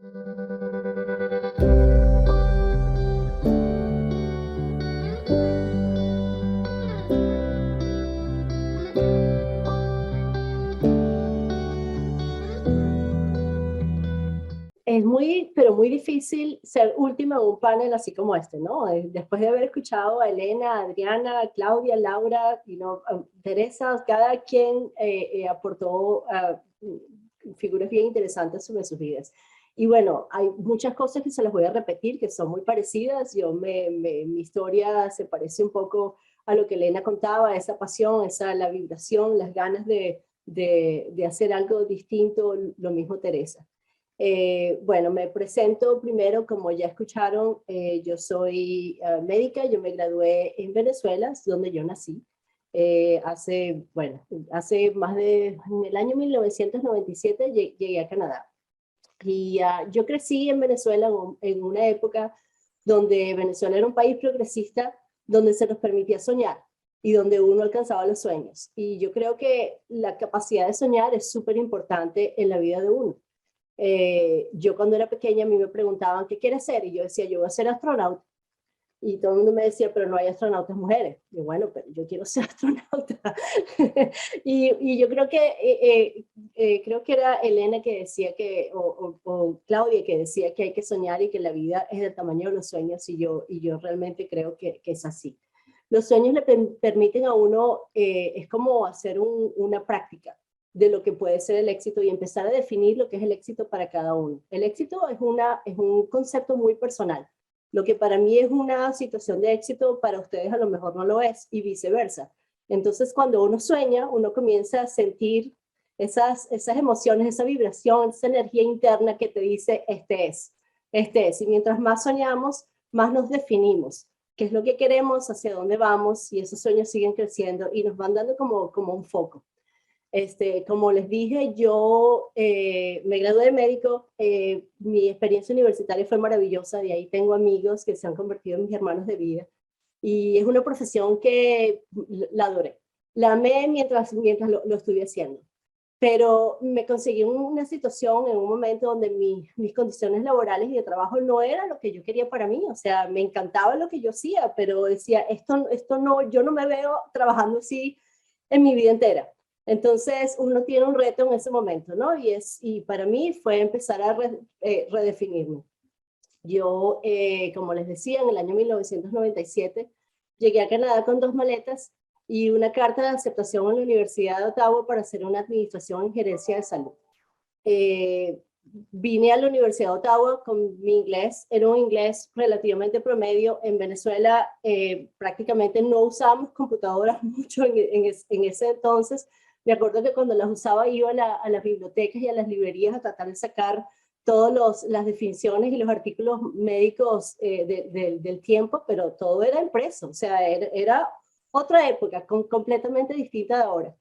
Es muy, pero muy difícil ser última en un panel así como este, ¿no? Después de haber escuchado a Elena, a Adriana, a Claudia, Laura, a Teresa, cada quien aportó figuras bien interesantes sobre sus vidas. Y bueno, hay muchas cosas que se las voy a repetir, que son muy parecidas. Mi historia se parece un poco a lo que Elena contaba, esa pasión, la vibración, las ganas de hacer algo distinto, lo mismo Teresa. Bueno, me presento primero, como ya escucharon, yo soy médica, yo me gradué en Venezuela, donde yo nací, hace más en el año 1997 llegué a Canadá. Y yo crecí en Venezuela en una época donde Venezuela era un país progresista, donde se nos permitía soñar y donde uno alcanzaba los sueños. Y yo creo que la capacidad de soñar es súper importante en la vida de uno. Yo cuando era pequeña a mí me preguntaban, ¿qué quieres ser? Y yo decía, yo voy a ser astronauta. Y todo el mundo me decía, pero no hay astronautas mujeres. Y yo, bueno, pero yo quiero ser astronauta. Y yo creo que era Elena que decía o Claudia que decía que hay que soñar y que la vida es del tamaño de los sueños. Y yo realmente creo que es así. Los sueños le permiten a uno, es como hacer una práctica de lo que puede ser el éxito y empezar a definir lo que es el éxito para cada uno. El éxito es un concepto muy personal. Lo que para mí es una situación de éxito, para ustedes a lo mejor no lo es, y viceversa. Entonces, cuando uno sueña, uno comienza a sentir esas emociones, esa vibración, esa energía interna que te dice, este es. Y mientras más soñamos, más nos definimos. ¿Qué es lo que queremos? ¿Hacia dónde vamos? Y esos sueños siguen creciendo y nos van dando como un foco. Como les dije, yo me gradué de médico, mi experiencia universitaria fue maravillosa, de ahí tengo amigos que se han convertido en mis hermanos de vida y es una profesión que la adoré, la amé mientras lo estuve haciendo, pero me conseguí una situación en un momento donde mis condiciones laborales y de trabajo no era lo que yo quería para mí, o sea, me encantaba lo que yo hacía, pero decía, esto no, yo no me veo trabajando así en mi vida entera. Entonces uno tiene un reto en ese momento, ¿no? Y para mí fue empezar a redefinirme. Yo, como les decía, en el año 1997 llegué a Canadá con 2 maletas y una carta de aceptación en la Universidad de Ottawa para hacer una administración en gerencia de salud. Eh, Vine a la Universidad de Ottawa con mi inglés, era un inglés relativamente promedio. En Venezuela prácticamente no usábamos computadoras mucho en ese entonces. Me acuerdo que cuando las usaba iba a las bibliotecas y a las librerías a tratar de sacar todas las definiciones y los artículos médicos del tiempo, pero todo era impreso, o sea, era otra época completamente distinta de ahora.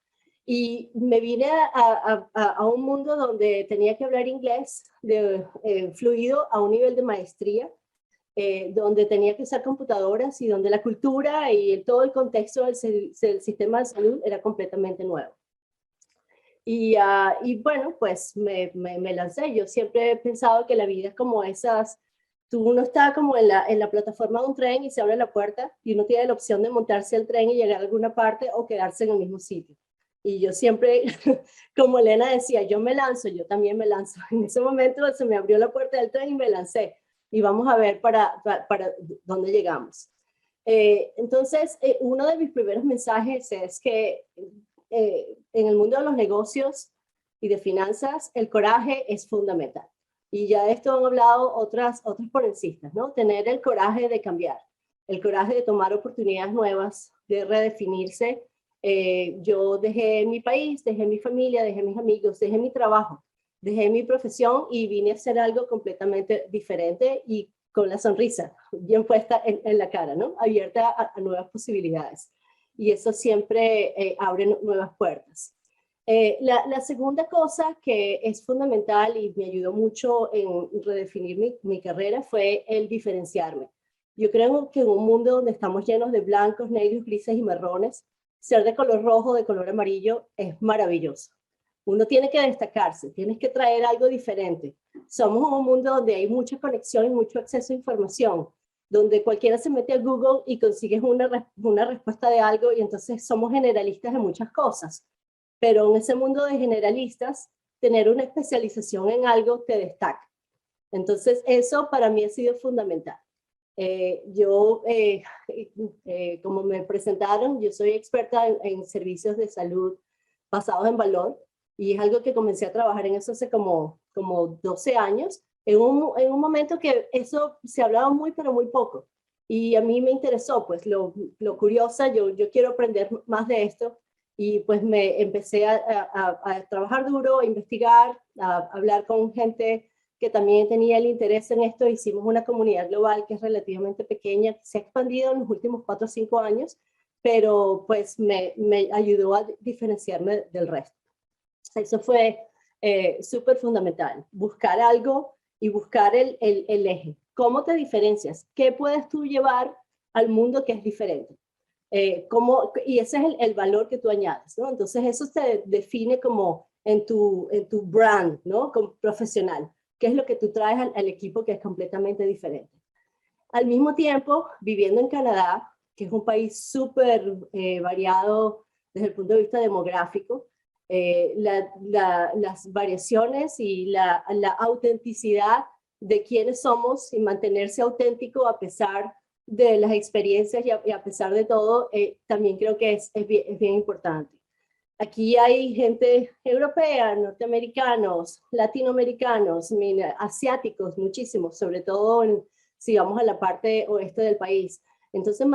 Y me vine a un mundo donde tenía que hablar inglés fluido a un nivel de maestría, donde tenía que usar computadoras y donde la cultura y todo el contexto del sistema de salud era completamente nuevo. Y bueno, pues me lancé. Yo siempre he pensado que la vida es como uno está como en la plataforma de un tren y se abre la puerta y uno tiene la opción de montarse al tren y llegar a alguna parte o quedarse en el mismo sitio. Y yo siempre, como Elena decía, yo me lanzo, yo también me lanzo. En ese momento se me abrió la puerta del tren y me lancé. Y vamos a ver para dónde llegamos. Entonces, uno de mis primeros mensajes es que en el mundo de los negocios y de finanzas, el coraje es fundamental. Y ya de esto han hablado otros ponencias, ¿no? Tener el coraje de cambiar, el coraje de tomar oportunidades nuevas, de redefinirse. Yo dejé mi país, dejé mi familia, dejé mis amigos, dejé mi trabajo, dejé mi profesión y vine a hacer algo completamente diferente y con la sonrisa bien puesta en la cara, ¿no? Abierta a nuevas posibilidades. Y eso siempre abre nuevas puertas. La segunda cosa que es fundamental y me ayudó mucho en redefinir mi carrera fue el diferenciarme. Yo creo que en un mundo donde estamos llenos de blancos, negros, grises y marrones, ser de color rojo, de color amarillo, es maravilloso. Uno tiene que destacarse, tienes que traer algo diferente. Somos un mundo donde hay mucha conexión y mucho acceso a información, donde cualquiera se mete a Google y consigues una respuesta de algo y entonces somos generalistas de muchas cosas. Pero en ese mundo de generalistas, tener una especialización en algo te destaca. Entonces eso para mí ha sido fundamental. Como me presentaron, yo soy experta en servicios de salud basados en valor y es algo que comencé a trabajar en eso hace como 12 años, en un momento que eso se hablaba muy, pero muy poco. Y a mí me interesó, pues lo curiosa, yo quiero aprender más de esto y pues me empecé a trabajar duro, a investigar, a hablar con gente que también tenía el interés en esto. Hicimos una comunidad global que es relativamente pequeña, que se ha expandido en los últimos 4 o 5 años, pero pues me ayudó a diferenciarme del resto. Eso fue súper fundamental, buscar algo y buscar el eje. ¿Cómo te diferencias? ¿Qué puedes tú llevar al mundo que es diferente? Y ese es el valor que tú añades, ¿no? Entonces eso te define como en tu brand, ¿no? Como profesional. ¿Qué es lo que tú traes al equipo que es completamente diferente? Al mismo tiempo, viviendo en Canadá, que es un país súper variado desde el punto de vista demográfico, las variaciones y la autenticidad de quiénes somos y mantenerse auténtico a pesar de las experiencias y a pesar de todo, también creo que es bien importante. Aquí hay gente europea, norteamericanos, latinoamericanos, asiáticos, muchísimos, sobre todo si vamos a la parte oeste del país. Entonces,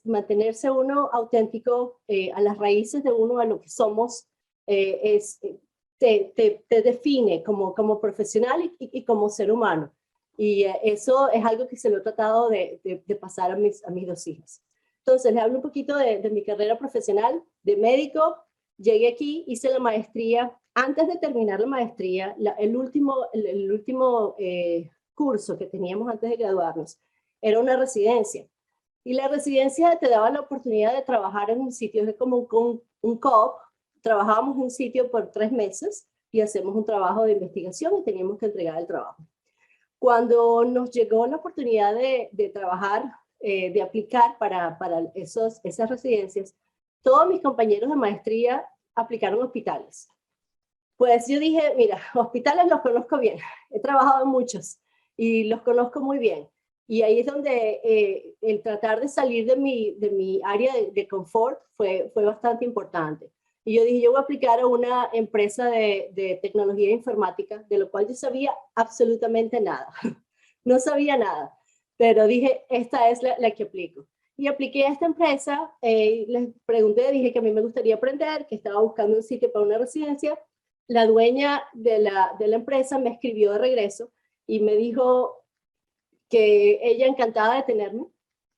mantenerse uno auténtico a las raíces de uno, a lo que somos, te define como profesional y como ser humano. Y eso es algo que se lo he tratado de pasar a mis 2 hijas. Entonces, les hablo un poquito de mi carrera profesional de médico. Llegué aquí, hice la maestría. Antes de terminar la maestría, el último curso que teníamos antes de graduarnos era una residencia. Y la residencia te daba la oportunidad de trabajar en un sitio, es como un co-op. Trabajábamos en un sitio por 3 meses y hacemos un trabajo de investigación y teníamos que entregar el trabajo. Cuando nos llegó la oportunidad de trabajar, de aplicar para esas residencias, todos mis compañeros de maestría aplicaron a hospitales. Pues yo dije, mira, hospitales los conozco bien, he trabajado en muchos y los conozco muy bien. Y ahí es donde el tratar de salir de mi área de confort fue bastante importante. Y yo dije, yo voy a aplicar a una empresa de tecnología informática, de lo cual yo sabía absolutamente nada. No sabía nada, pero dije, esta es la que aplico. Y apliqué a esta empresa, les pregunté, dije que a mí me gustaría aprender, que estaba buscando un sitio para una residencia. La dueña de la empresa me escribió de regreso y me dijo que ella encantada de tenerme,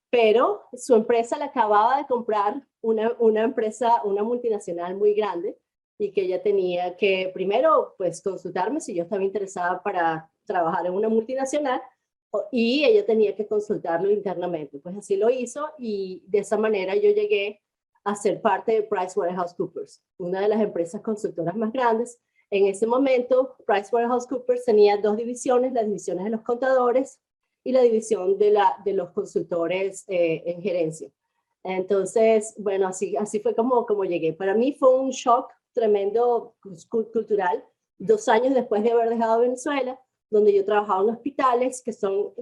pero su empresa le acababa de comprar una empresa, una multinacional muy grande, y que ella tenía que primero pues consultarme si yo estaba interesada para trabajar en una multinacional, y ella tenía que consultarlo internamente. Pues así lo hizo y de esa manera yo llegué a ser parte de PricewaterhouseCoopers, una de las empresas consultoras más grandes. En ese momento, PricewaterhouseCoopers tenía 2 divisiones, las divisiones de los contadores y la división de los consultores en gerencia. Entonces, bueno, así fue como llegué. Para mí fue un shock tremendo cultural, 2 años después de haber dejado Venezuela, donde yo trabajaba en hospitales, que son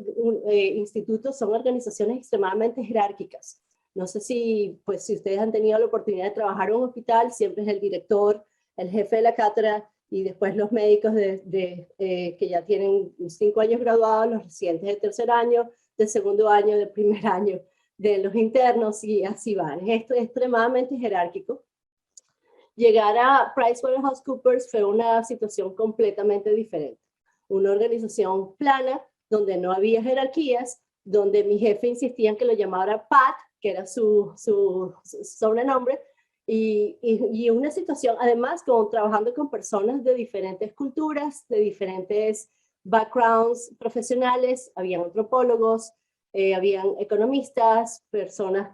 institutos, son organizaciones extremadamente jerárquicas. No sé si ustedes han tenido la oportunidad de trabajar en un hospital, siempre es el director, el jefe de la cátedra, y después los médicos que ya tienen 5 años graduados, los residentes de 3er año, de 2º año, de 1er año, de los internos, y así van. Esto es extremadamente jerárquico. Llegar a PricewaterhouseCoopers fue una situación completamente diferente. Una organización plana, donde no había jerarquías, donde mi jefe insistía en que lo llamara Pat, que era su sobrenombre, y una situación, además, trabajando con personas de diferentes culturas, de diferentes backgrounds profesionales. Habían antropólogos, habían economistas, personas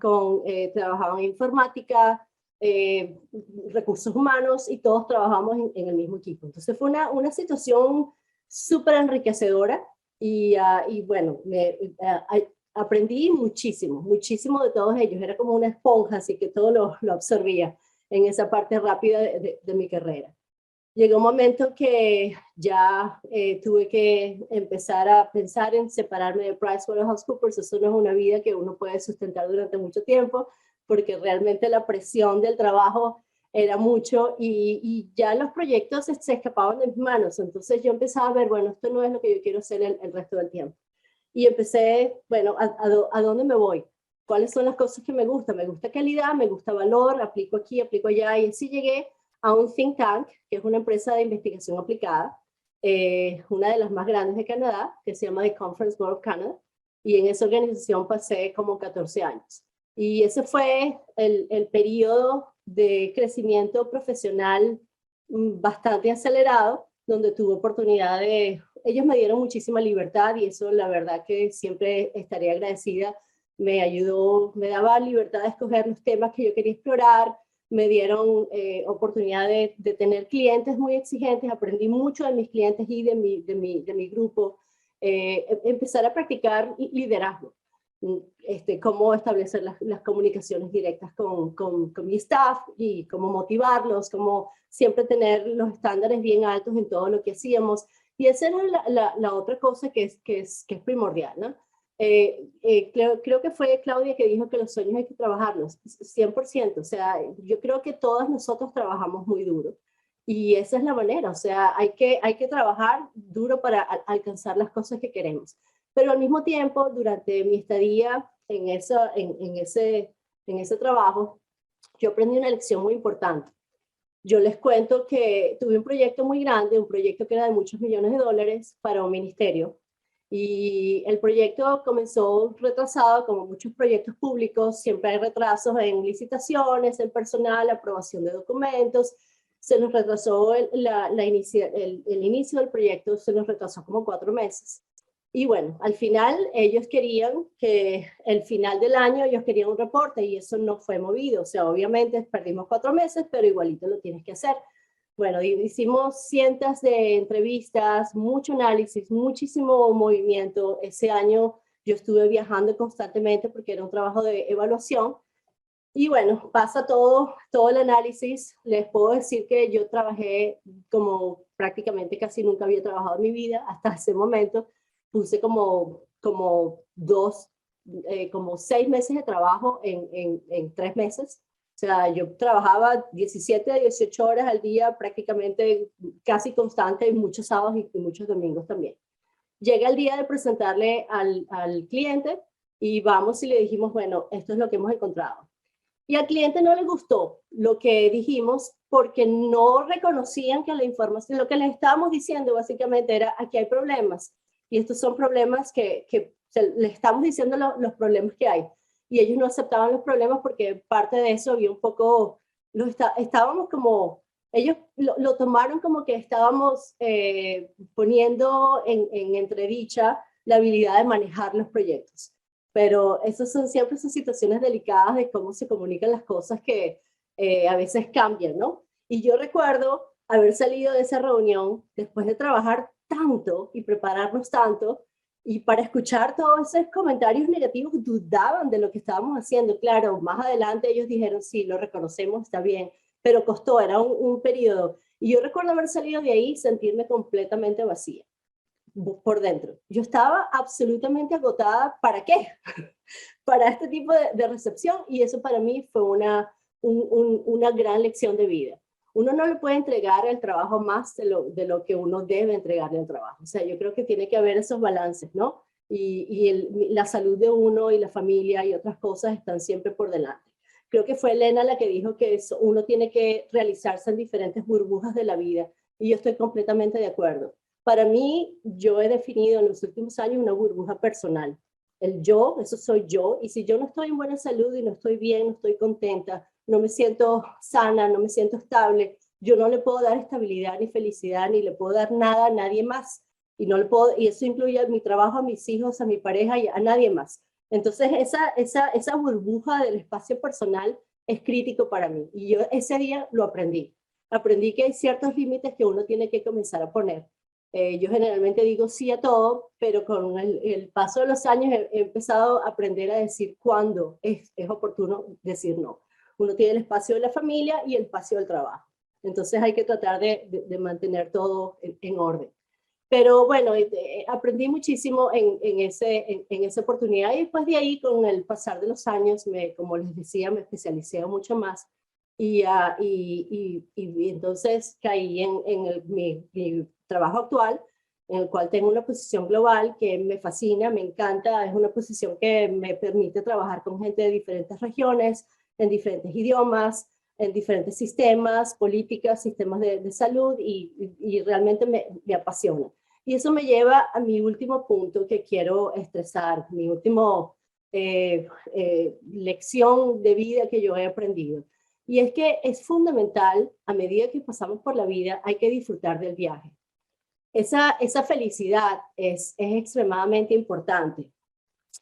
trabajaban en informática, recursos humanos y todos trabajamos en el mismo equipo. Entonces fue una situación súper enriquecedora y bueno, aprendí muchísimo, muchísimo de todos ellos. Era como una esponja, así que todo lo absorbía en esa parte rápida de mi carrera. Llegó un momento que ya tuve que empezar a pensar en separarme de PricewaterhouseCoopers. Eso no es una vida que uno puede sustentar durante mucho tiempo, porque realmente la presión del trabajo era mucho y ya los proyectos se escapaban de mis manos. Entonces yo empezaba a ver, bueno, esto no es lo que yo quiero hacer el resto del tiempo. Y empecé, bueno, ¿a dónde me voy? ¿Cuáles son las cosas que me gustan? Me gusta calidad, me gusta valor, aplico aquí, aplico allá. Y así llegué a un think tank, que es una empresa de investigación aplicada, una de las más grandes de Canadá, que se llama The Conference Board of Canada, y en esa organización pasé como 14 años. Y ese fue el periodo de crecimiento profesional bastante acelerado, donde tuve oportunidad de... Ellos me dieron muchísima libertad y eso la verdad que siempre estaré agradecida. Me ayudó, me daba libertad de escoger los temas que yo quería explorar, me dieron oportunidad de tener clientes muy exigentes, aprendí mucho de mis clientes y de mi grupo, empezar a practicar liderazgo, cómo establecer las comunicaciones directas con mi staff y cómo motivarlos, cómo siempre tener los estándares bien altos en todo lo que hacíamos. Y esa era la otra cosa que es primordial, ¿no? Creo que fue Claudia que dijo que los sueños hay que trabajarlos, 100%. O sea, yo creo que todos nosotros trabajamos muy duro y esa es la manera. O sea, hay que trabajar duro para alcanzar las cosas que queremos. Pero al mismo tiempo, durante mi estadía en ese trabajo, yo aprendí una lección muy importante. Yo les cuento que tuve un proyecto muy grande, un proyecto que era de muchos millones de dólares para un ministerio. Y el proyecto comenzó retrasado, como muchos proyectos públicos, siempre hay retrasos en licitaciones, en personal, aprobación de documentos. Se nos retrasó el inicio del proyecto, se nos retrasó como 4 meses. Y bueno, al final ellos querían que el final del año ellos querían un reporte y eso no fue movido. O sea, obviamente perdimos 4 meses, pero igualito lo tienes que hacer. Bueno, hicimos cientos de entrevistas, mucho análisis, muchísimo movimiento. Ese año yo estuve viajando constantemente porque era un trabajo de evaluación. Y bueno, pasa todo el análisis. Les puedo decir que yo trabajé como prácticamente casi nunca había trabajado en mi vida hasta ese momento. Puse como 6 meses de trabajo en 3 meses. O sea, yo trabajaba 17 a 18 horas al día prácticamente casi constante y muchos sábados y muchos domingos también. Llega el día de presentarle al cliente y vamos y le dijimos, bueno, esto es lo que hemos encontrado. Y al cliente no le gustó lo que dijimos porque no reconocían que la información, lo que les estábamos diciendo básicamente era, aquí hay problemas. Y estos son problemas que le estamos diciendo los problemas que hay. Y ellos no aceptaban los problemas porque parte de eso había un poco, estábamos como, ellos lo tomaron como que estábamos poniendo en entredicha la habilidad de manejar los proyectos. Pero esas son siempre esas situaciones delicadas de cómo se comunican las cosas que a veces cambian, ¿no? Y yo recuerdo haber salido de esa reunión después de trabajar tanto y prepararnos tanto y para escuchar todos esos comentarios negativos dudaban de lo que estábamos haciendo. Claro, más adelante ellos dijeron, sí, lo reconocemos, está bien, pero costó, era un periodo. Y yo recuerdo haber salido de ahí y sentirme completamente vacía por dentro. Yo estaba absolutamente agotada. ¿Para qué? Para este tipo de recepción y eso para mí fue una gran lección de vida. Uno no le puede entregar el trabajo más de lo que uno debe entregarle al trabajo. O sea, yo creo que tiene que haber esos balances, ¿no? La salud de uno y la familia y otras cosas están siempre por delante. Creo que fue Elena la que dijo que uno tiene que realizarse en diferentes burbujas de la vida y yo estoy completamente de acuerdo. Para mí, yo he definido en los últimos años una burbuja personal. El yo, eso soy yo, y si yo no estoy en buena salud y no estoy bien, no estoy contenta, no me siento sana, no me siento estable, yo no le puedo dar estabilidad ni felicidad, ni le puedo dar nada a nadie más. Y eso incluye a mi trabajo, a mis hijos, a mi pareja y a nadie más. Entonces, esa burbuja del espacio personal es crítico para mí. Y yo ese día lo aprendí. Aprendí que hay ciertos límites que uno tiene que comenzar a poner. Yo generalmente digo sí a todo, pero con el paso de los años he empezado a aprender a decir cuándo es oportuno decir no. Uno tiene el espacio de la familia y el espacio del trabajo. Entonces hay que tratar de mantener todo en orden. Pero bueno, aprendí muchísimo en esa oportunidad y después de ahí, con el pasar de los años, como les decía, me especialicé mucho más y entonces caí mi trabajo actual, en el cual tengo una posición global que me fascina, me encanta, es una posición que me permite trabajar con gente de diferentes regiones, en diferentes idiomas, en diferentes sistemas, políticas, sistemas de salud y realmente me apasiona. Y eso me lleva a mi último punto que quiero estresar, mi último lección de vida que yo he aprendido. Y es que es fundamental, a medida que pasamos por la vida, hay que disfrutar del viaje. Esa felicidad es extremadamente importante.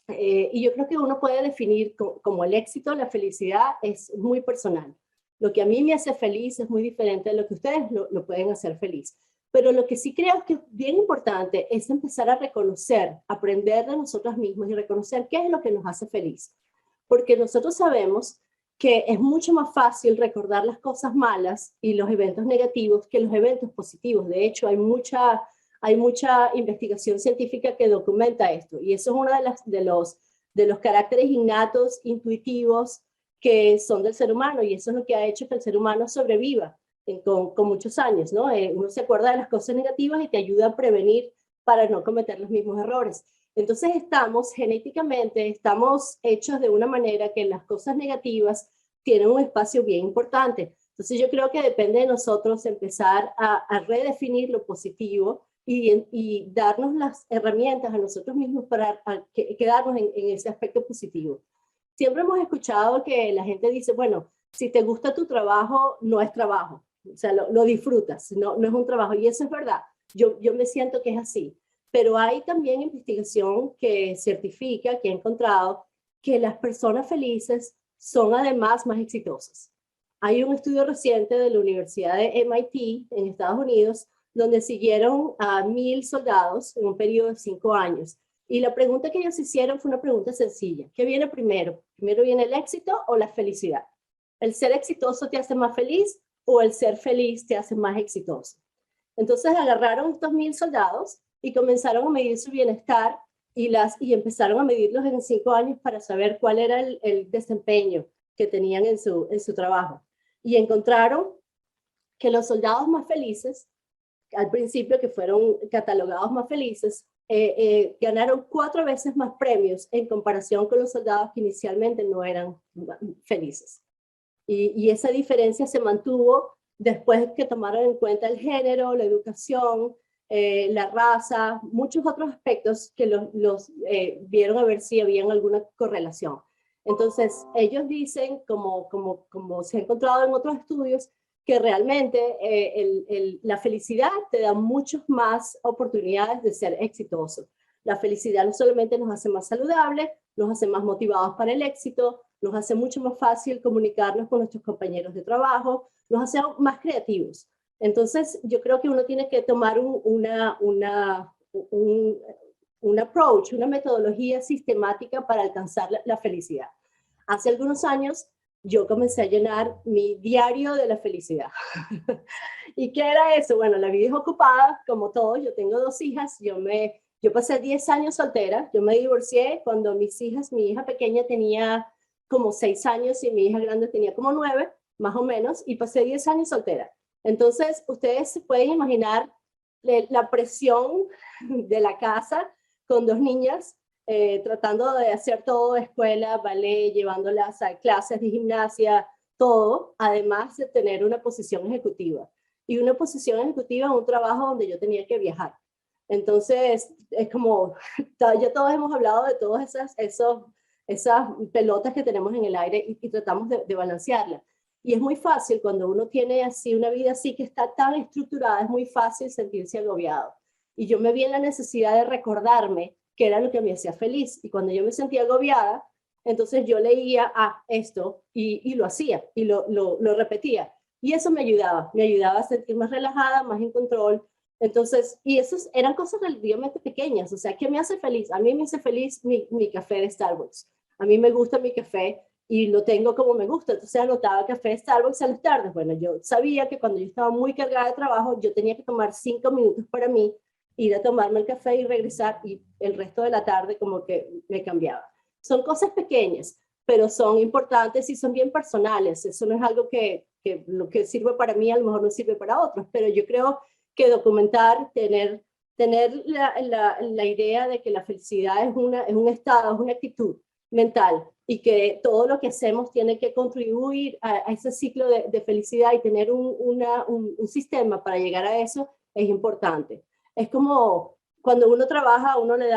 Y yo creo que uno puede definir como el éxito, la felicidad es muy personal. Lo que a mí me hace feliz es muy diferente de lo que ustedes lo pueden hacer feliz. Pero lo que sí creo que es bien importante es empezar a reconocer, aprender de nosotros mismos y reconocer qué es lo que nos hace feliz. Porque nosotros sabemos que es mucho más fácil recordar las cosas malas y los eventos negativos que los eventos positivos. De hecho, hay mucha investigación científica que documenta esto. Y eso es uno de los caracteres innatos, intuitivos, que son del ser humano. Y eso es lo que ha hecho que el ser humano sobreviva con muchos años, ¿no? Uno se acuerda de las cosas negativas y te ayuda a prevenir para no cometer los mismos errores. Entonces genéticamente, estamos hechos de una manera que las cosas negativas tienen un espacio bien importante. Entonces yo creo que depende de nosotros empezar a redefinir lo positivo y darnos las herramientas a nosotros mismos para quedarnos en ese aspecto positivo. Siempre hemos escuchado que la gente dice, bueno, si te gusta tu trabajo, no es trabajo. O sea, lo disfrutas, no es un trabajo. Y eso es verdad. Yo me siento que es así. Pero hay también investigación que certifica, que ha encontrado que las personas felices son además más exitosas. Hay un estudio reciente de la Universidad de MIT en Estados Unidos donde siguieron a 1,000 soldados en un periodo de 5 años. Y la pregunta que ellos hicieron fue una pregunta sencilla. ¿Qué viene primero? ¿Primero viene el éxito o la felicidad? ¿El ser exitoso te hace más feliz o el ser feliz te hace más exitoso? Entonces agarraron estos 1,000 soldados y comenzaron a medir su bienestar y empezaron a medirlos en 5 años para saber cuál era el desempeño que tenían en su trabajo. Y encontraron que los soldados más felices, al principio que fueron catalogados más felices, ganaron 4 veces más premios en comparación con los soldados que inicialmente no eran felices. Y esa diferencia se mantuvo después que tomaron en cuenta el género, la educación, la raza, muchos otros aspectos que los vieron a ver si había alguna correlación. Entonces, ellos dicen, como se ha encontrado en otros estudios, que realmente la felicidad te da muchas más oportunidades de ser exitoso. La felicidad no solamente nos hace más saludables, nos hace más motivados para el éxito, nos hace mucho más fácil comunicarnos con nuestros compañeros de trabajo, nos hace más creativos. Entonces, yo creo que uno tiene que tomar un approach, una metodología sistemática para alcanzar la felicidad. Hace algunos años, yo comencé a llenar mi diario de la felicidad. ¿Y qué era eso? Bueno, la vida es ocupada, como todos. Yo tengo 2 hijas, yo pasé 10 años soltera, yo me divorcié cuando mi hija pequeña tenía como 6 años y mi hija grande tenía como 9, más o menos, y pasé 10 años soltera. Entonces, ustedes se pueden imaginar la presión de la casa con 2 niñas, tratando de hacer todo, escuela, ballet, llevándolas a clases de gimnasia, todo, además de tener una posición ejecutiva. Y una posición ejecutiva en un trabajo donde yo tenía que viajar. Entonces, es como, ya todos hemos hablado de todas esas pelotas que tenemos en el aire y tratamos de balancearlas. Y es muy fácil cuando uno tiene así una vida así que está tan estructurada, es muy fácil sentirse agobiado. Y yo me vi en la necesidad de recordarme qué era lo que me hacía feliz. Y cuando yo me sentía agobiada, Entonces yo leía esto y lo hacía y lo repetía. Y eso me ayudaba a sentirme más relajada, más en control. Entonces, y esas eran cosas relativamente pequeñas. O sea, ¿qué me hace feliz? A mí me hace feliz mi café de Starbucks. A mí me gusta mi café y lo tengo como me gusta. Entonces anotaba café de Starbucks a las tardes. Bueno, yo sabía que cuando yo estaba muy cargada de trabajo, yo tenía que tomar 5 minutos para mí, ir a tomarme el café y regresar, y el resto de la tarde como que me cambiaba. Son cosas pequeñas, pero son importantes y son bien personales. Eso no es algo que lo que sirve para mí a lo mejor no sirve para otros, pero yo creo que documentar, tener la idea de que la felicidad es un estado, es una actitud mental, y que todo lo que hacemos tiene que contribuir a ese ciclo de felicidad, y tener un sistema para llegar a eso es importante. Es como cuando uno trabaja, a uno le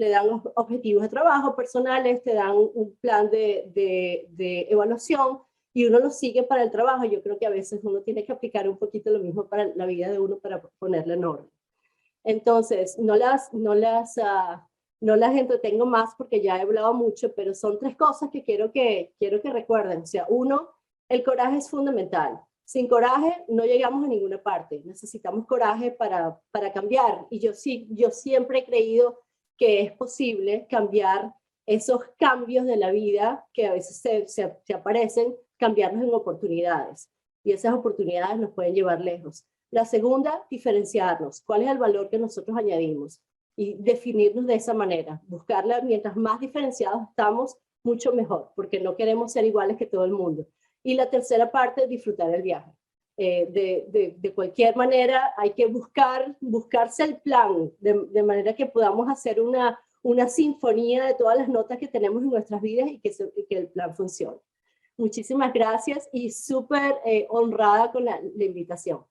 dan objetivos de trabajo personales, te dan un plan de evaluación y uno lo sigue para el trabajo. Yo creo que a veces uno tiene que aplicar un poquito lo mismo para la vida de uno, para ponerle en orden. Entonces, no las entretengo más porque ya he hablado mucho, pero son 3 cosas que quiero que recuerden. O sea, uno, el coraje es fundamental. Sin coraje no llegamos a ninguna parte. Necesitamos coraje para cambiar. Y yo siempre he creído que es posible cambiar esos cambios de la vida que a veces se aparecen, cambiarlos en oportunidades. Y esas oportunidades nos pueden llevar lejos. La segunda, diferenciarnos. ¿Cuál es el valor que nosotros añadimos? Y definirnos de esa manera. Buscarla, mientras más diferenciados estamos, mucho mejor, porque no queremos ser iguales que todo el mundo. Y la tercera parte, disfrutar el viaje. De cualquier manera, hay que buscarse el plan, de manera que podamos hacer una sinfonía de todas las notas que tenemos en nuestras vidas, y que el plan funcione. Muchísimas gracias y súper honrada con la invitación.